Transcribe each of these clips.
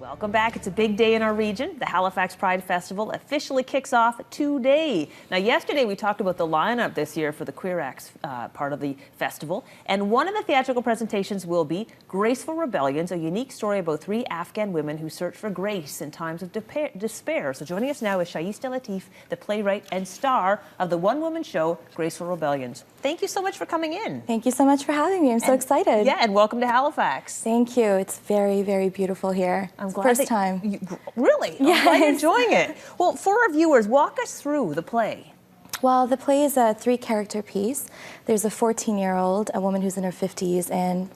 Welcome back. It's a big day in our region. The Halifax Pride Festival officially kicks off today. Now, yesterday we talked about the lineup this year for the Queer Acts part of the festival. And one of the theatrical presentations will be Graceful Rebellions, a unique story about three Afghan women who search for grace in times of despair. So joining us now is Shaista Latif, the playwright and star of the one-woman show, Graceful Rebellions. Thank you so much for coming in. Thank you so much for having me. I'm so excited. Yeah, and welcome to Halifax. Thank you. It's very, very beautiful here. I'm glad. First time. Really? Yes. I'm glad you're enjoying it. Well, for our viewers, walk us through the play. Well, the play is a three-character piece. There's a 14-year-old, a woman who's in her 50s, and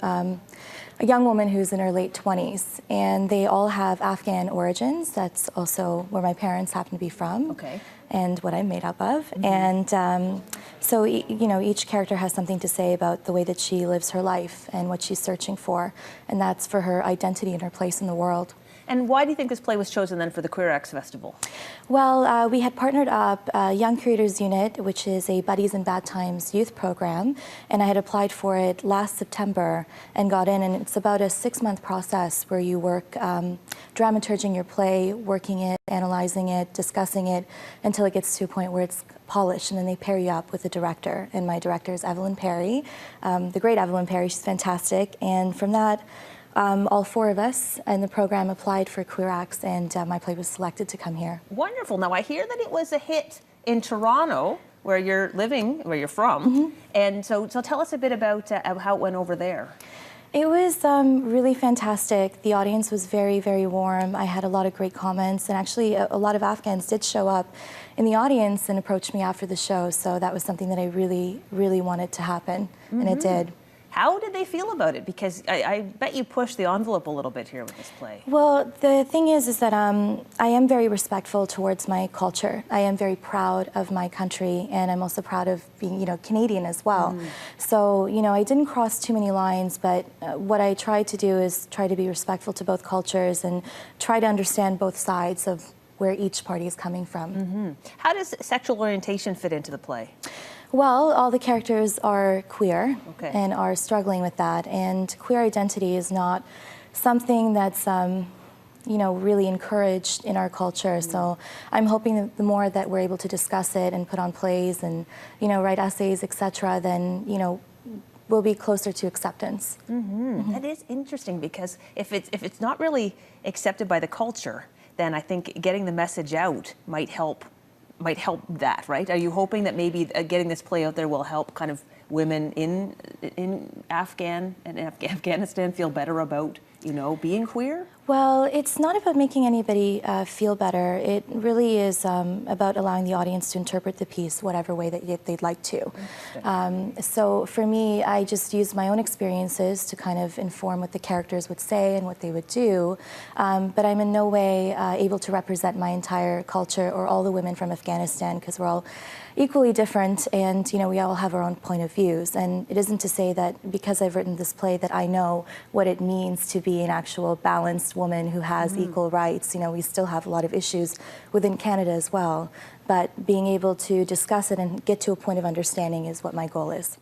a young woman who's in her late 20s. And they all have Afghan origins. That's also where my parents happen to be from. Okay. And what I'm made up of. And so, you know, each character has something to say about the way that she lives her life and what she's searching for. And that's for her identity and her place in the world. And why do you think this play was chosen then for the Queer Acts Festival? Well, we had partnered up Young Creators Unit, which is a Buddies in Bad Times youth program, and I had applied for it last September and got in, and it's about a 6-month process where you work dramaturging your play, working it, analyzing it, discussing it, until it gets to a point where it's polished, and then they pair you up with a director, and my director is Evelyn Perry, the great Evelyn Perry. She's fantastic, and from that, all 4 of us in the program applied for Queer Acts, and my play was selected to come here. Wonderful. Now, I hear that it was a hit in Toronto, where you're living, where you're from. And so tell us a bit about how it went over there. It was really fantastic. The audience was very, very warm. I had a lot of great comments, and actually a lot of Afghans did show up in the audience and approached me after the show, so that was something that I really, really wanted to happen, and it did. How did they feel about it? Because I bet you pushed the envelope a little bit here with this play. Well, the thing is that I am very respectful towards my culture. I am very proud of my country, and I'm also proud of being, Canadian as well. So, I didn't cross too many lines, but what I tried to do is try to be respectful to both cultures and try to understand both sides of where each party is coming from. How does sexual orientation fit into the play? Well, all the characters are queer and are struggling with that, and queer identity is not something that's really encouraged in our culture. So I'm hoping that the more that we're able to discuss it and put on plays and write essays, etc., then we'll be closer to acceptance. That is interesting, because if it's not really accepted by the culture, then I think getting the message out might help that, right? Are you hoping that maybe getting this play out there will help kind of women in Afghanistan feel better about, being queer? Well, it's not about making anybody feel better. It really is about allowing the audience to interpret the piece whatever way that they'd like to. So for me, I just used my own experiences to kind of inform what the characters would say and what they would do, but I'm in no way able to represent my entire culture or all the women from Afghanistan, because we're all equally different, and we all have our own point of views. And it isn't to say that because I've written this play that I know what it means to be an actual balanced woman who has equal rights. We still have a lot of issues within Canada as well, but being able to discuss it and get to a point of understanding is what my goal is.